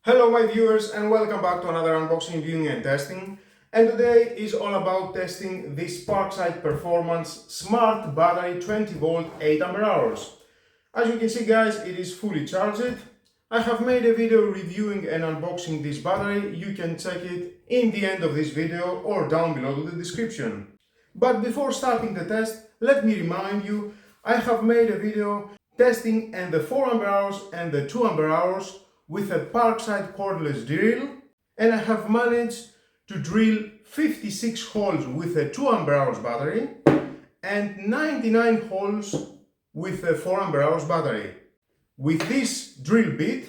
Hello my viewers and welcome back to another unboxing, viewing and testing. And today is all about testing this Parkside Performance Smart Battery 20V 8Ah. As you can see guys, it is fully charged. I have made a video reviewing and unboxing this battery. You can check it in the end of this video or down below in the description. But before starting the test, let me remind you, I have made a video testing and the 4Ah and the 2Ah with a Parkside cordless drill, and I have managed to drill 56 holes with a 2Ah battery and 99 holes with a 4Ah battery. With this drill bit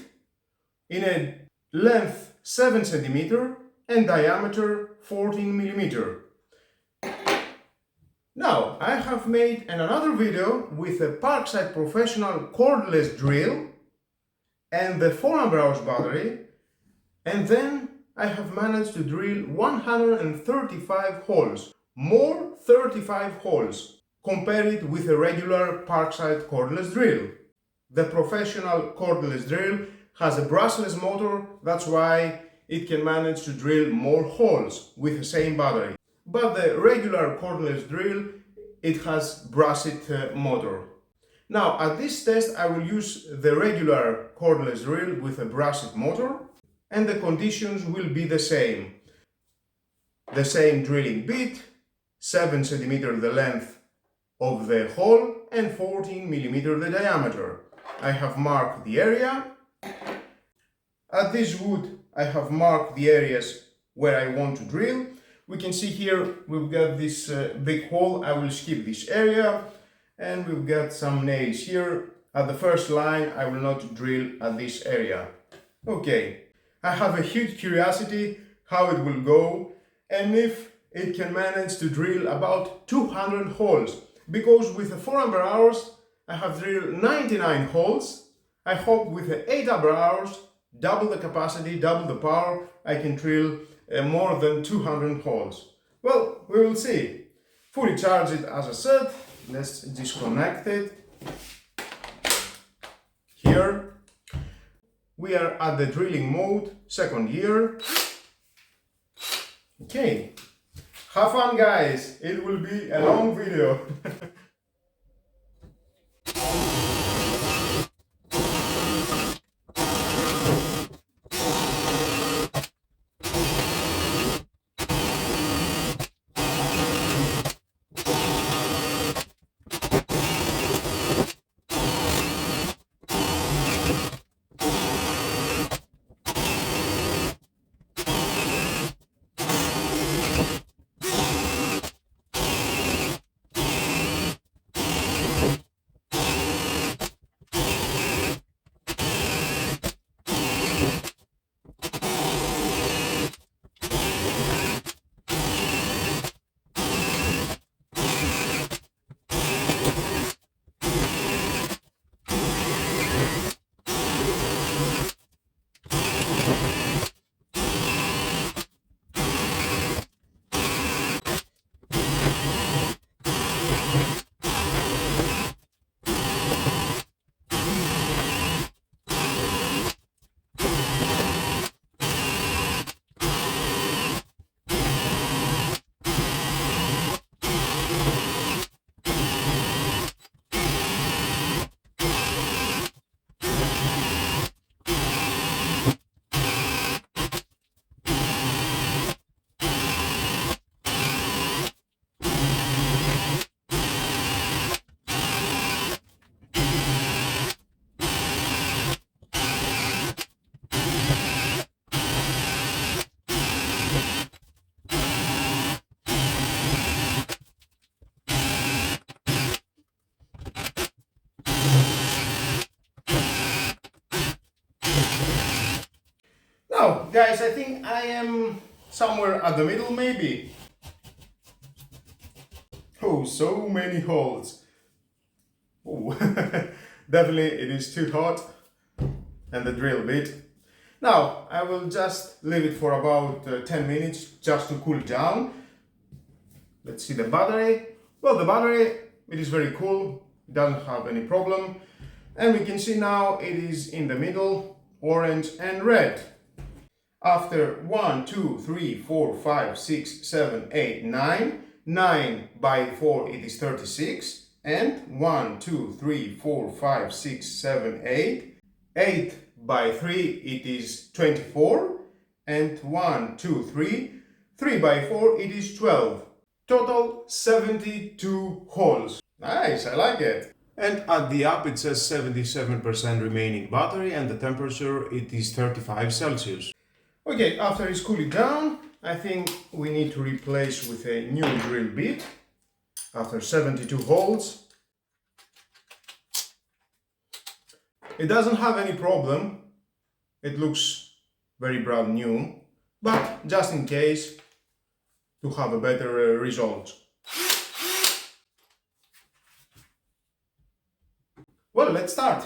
in a length 7 cm and diameter 14 mm. Now, I have made another video with a Parkside professional cordless drill and the 4Ah battery, and then I have managed to drill 135 holes, more 35 holes, compared with a regular Parkside cordless drill. The professional cordless drill has a brushless motor, that's why it can manage to drill more holes with the same battery. But the regular cordless drill, it has brushed motor. Now, at this test, I will use the regular cordless drill with a brushed motor, and the conditions will be the same. The same drilling bit, 7 cm the length of the hole and 14 mm the diameter. I have marked the area. At this wood, I have marked the areas where I want to drill. We can see here we've got this big hole. I will skip this area. And we've got some nails here. At the first line, I will not drill at this area. Okay, I have a huge curiosity how it will go and if it can manage to drill about 200 holes. Because with the 4Ah, I have drilled 99 holes. I hope with the 8Ah, double the capacity, double the power, I can drill more than 200 holes. Well, we will see. Fully charge it as I said. Let's disconnect it. Here we are at the drilling mode, second year. Okay, have fun guys, it will be a long video. Now, guys, I think I am somewhere at the middle, maybe. Oh, so many holes. Oh, definitely it is too hot, and the drill bit. Now, I will just leave it for about 10 minutes just to cool down. Let's see the battery. Well, the battery, it is very cool, it doesn't have any problem. And we can see now it is in the middle, orange and red. After 1, 2, 3, 4, 5, 6, 7, 8, 9, 9 by 4 it is 36, and 1, 2, 3, 4, 5, 6, 7, 8, 8 by 3 it is 24, and 1, 2, 3, 3 by 4 it is 12. Total 72 holes. Nice, I like it. And at the app it says 77% remaining battery and the temperature it is 35 Celsius. Okay, after it's cooled down, I think we need to replace with a new drill bit. After 72 holes. It doesn't have any problem. It looks very brand new, but just in case, to have a better result. Well, let's start.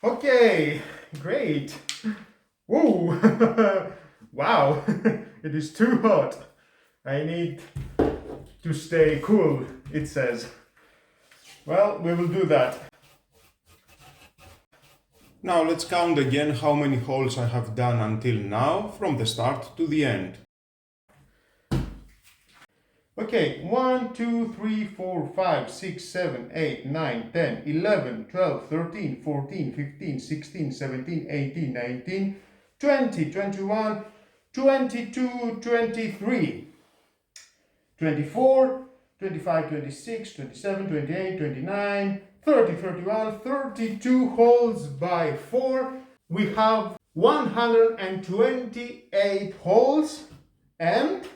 Okay, great. Whoa, wow, it is too hot. I need to stay cool, it says. Well, we will do that. Now let's count again how many holes I have done until now, from the start to the end. Okay, 1, 2, 3, 4, 5, 6, 7, 8, 9, 10, 11, 12, 13, 14, 15, 16, 17, 18, 19, 20, 21, 22, 23, 24, 25, 26, 27, 28, 29, 30, 31, 32 holes by 4. We have 128 holes and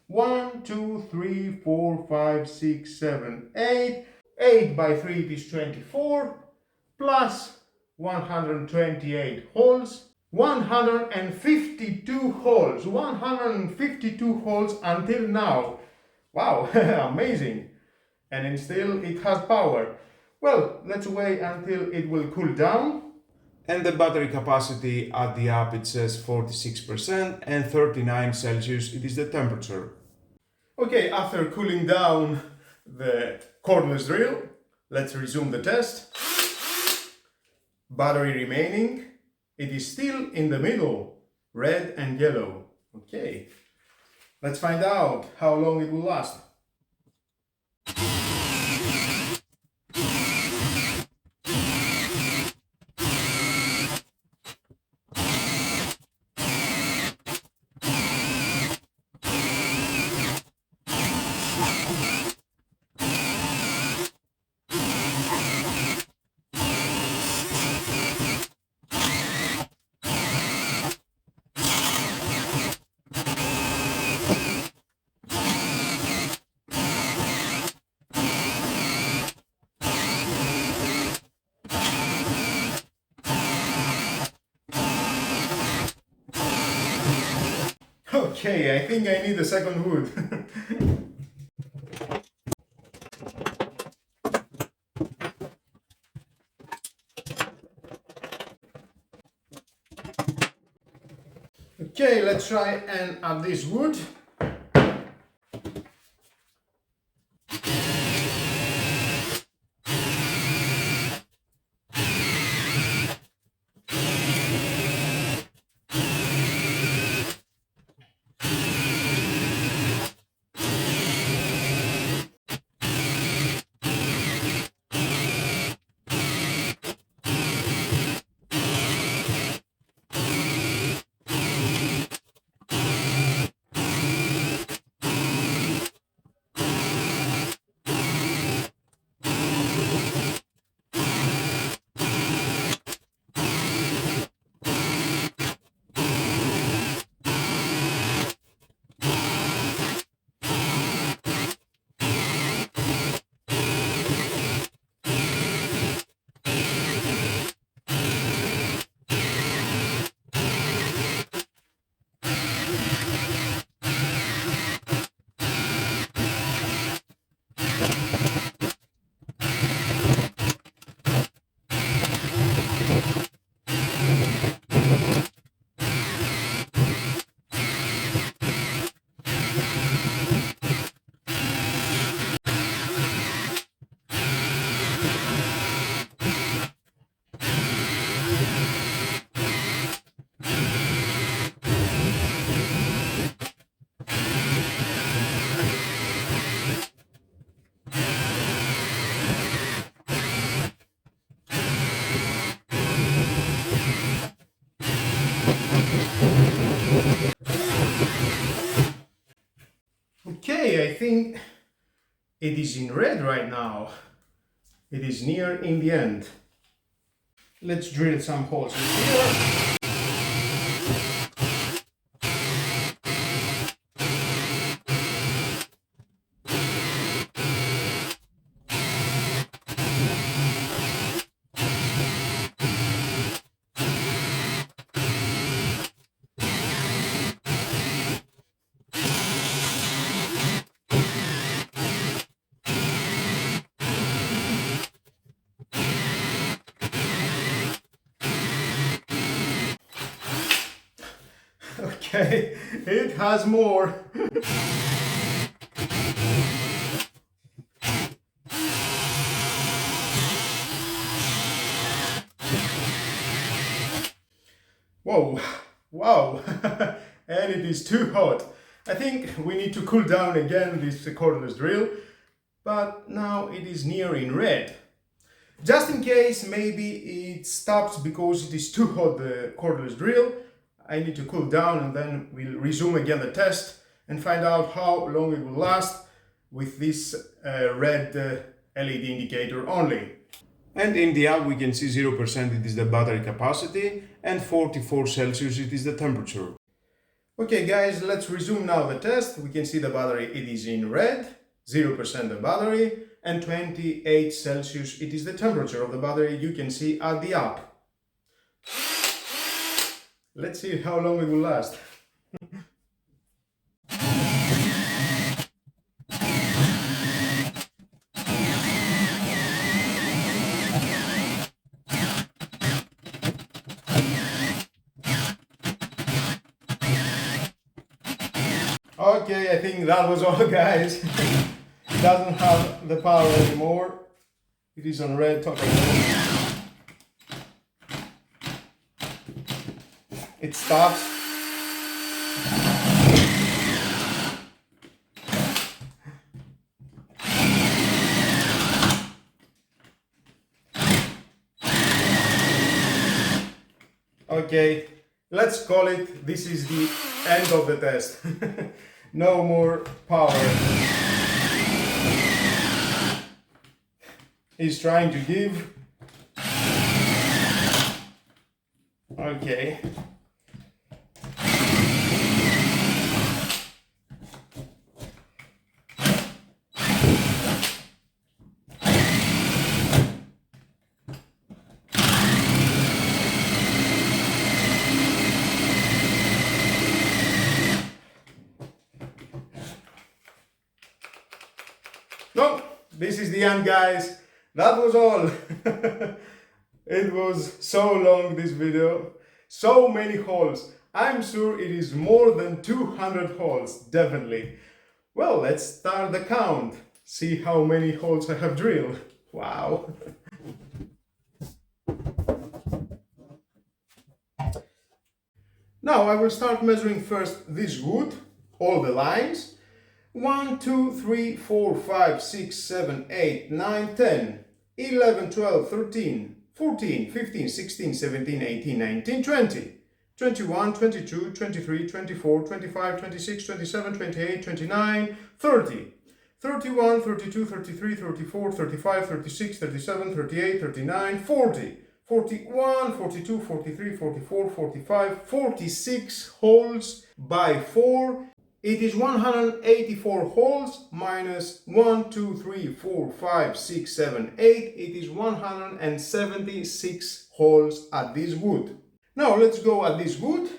1, 2, 3, 4, 5, 6, 7, 8. 8 by 3 it is 24 plus 128 holes. 152 holes. 152 holes until now. Wow, amazing. And still it has power. Well, let's wait until it will cool down. And the battery capacity at the app it says 46% and 39 Celsius it is the temperature. Okay, after cooling down the cordless drill, let's resume the test. Battery remaining, it is still in the middle, red and yellow. Okay, let's find out how long it will last. Okay, I think I need a second wood. Okay, let's try and add this wood. Okay, I think it is in red right now. It is near in the end. Let's drill some holes in here. Okay, it has more. Whoa, wow, and it is too hot. I think we need to cool down again this cordless drill, but now it is near in red. Just in case maybe it stops because it is too hot, the cordless drill, I need to cool down and then we'll resume again the test and find out how long it will last with this red LED indicator only. And in the app we can see 0% it is the battery capacity and 44 Celsius it is the temperature. Okay guys, let's resume now the test. We can see the battery, it is in red, 0% the battery, and 28 Celsius it is the temperature of the battery you can see at the app. Let's see how long it will last. Okay, I think that was all guys. It doesn't have the power anymore. It is on red totally. It stops. Okay, let's call it, this is the end of the test. No more power. He's trying to give. Okay. So, this is the end, guys. That was all. It was so long, this video. So many holes. I'm sure it is more than 200 holes, definitely. Well, let's start the count. See how many holes I have drilled. Wow. Now I will start measuring first this wood, all the lines. 1, 2, 3, 4, 5, 6, 7, 8, 9, 10, 11, 12, 13, 14, 15, 16, 17, 18, 19, 20, 21, 22, 23, 24, 25, 26, 27, 28, 29, 30, 31, 32, 33, 34, 35, 36, 37, 38, 39, 40, 41, 42, 43, 44, 45, 46 holes by 4. It is 184 holes minus 1, 2, 3, 4, 5, 6, 7, 8. It is 176 holes at this wood. Now let's go at this wood.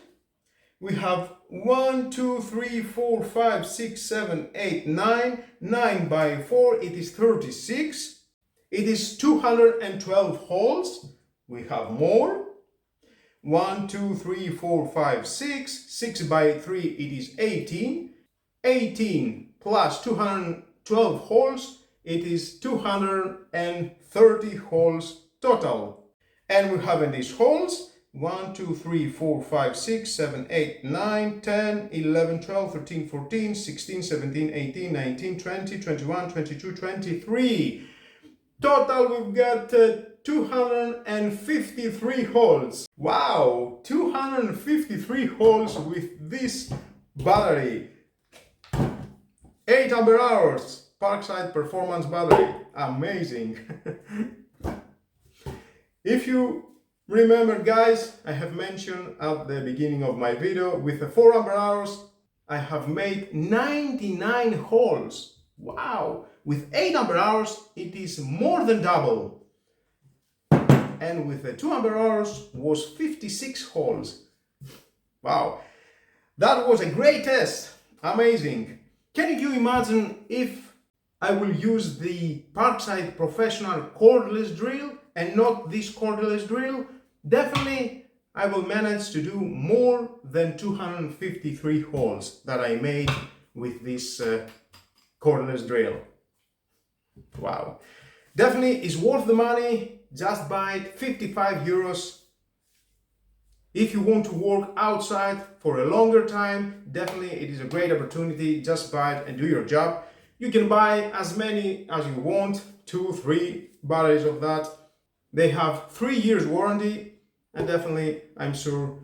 We have 1, 2, 3, 4, 5, 6, 7, 8, 9. 9 by 4, it is 36. It is 212 holes. We have more. 1, 2, 3, 4, 5, 6. 6 by 3, it is 18. 18 plus 212 holes, it is 230 holes total. And we have in these holes 1, 2, 3, 4, 5, 6, 7, 8, 9, 10, 11, 12, 13, 14, 16, 17, 18, 19, 20, 21, 22, 23. Total, we've got 253 holes. Wow, 253 holes with this battery. 8 ampere hours, Parkside performance battery. Amazing. If you remember, guys, I have mentioned at the beginning of my video, with the 4 ampere hours, I have made 99 holes. Wow. With 8 ampere hours, it is more than double. And with the 2 ampere hours was 56 holes. Wow. That was a great test. Amazing. Can you imagine if I will use the Parkside professional cordless drill and not this cordless drill? Definitely I will manage to do more than 253 holes that I made with this cordless drill. Wow. Definitely is worth the money. Just buy it, 55 euros. If you want to work outside for a longer time, definitely it is a great opportunity. Just buy it and do your job. You can buy as many as you want, 2, 3 batteries of that. They have 3 years warranty, and definitely I'm sure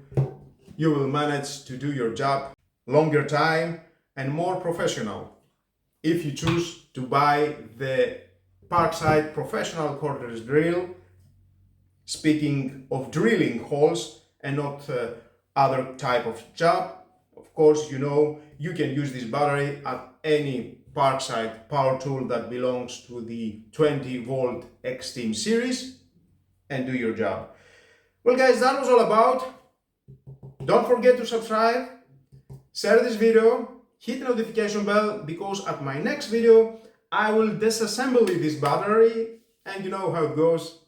you will manage to do your job longer time and more professional if you choose to buy the Parkside professional cordless drill. Speaking of drilling holes and not other type of job, of course, you know, you can use this battery at any Parkside power tool that belongs to the 20V Extreme series and do your job. Well, guys, that was all about. Don't forget to subscribe, share this video, hit the notification bell, because at my next video I will disassemble this battery, and you know how it goes.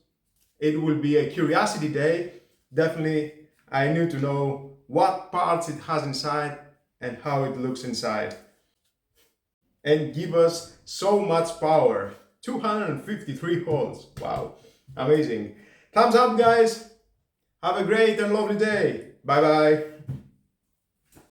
It will be a curiosity day. Definitely I need to know what parts it has inside and how it looks inside. And give us so much power. 253 holes. Wow, amazing. Thumbs up, guys. Have a great and lovely day. Bye bye.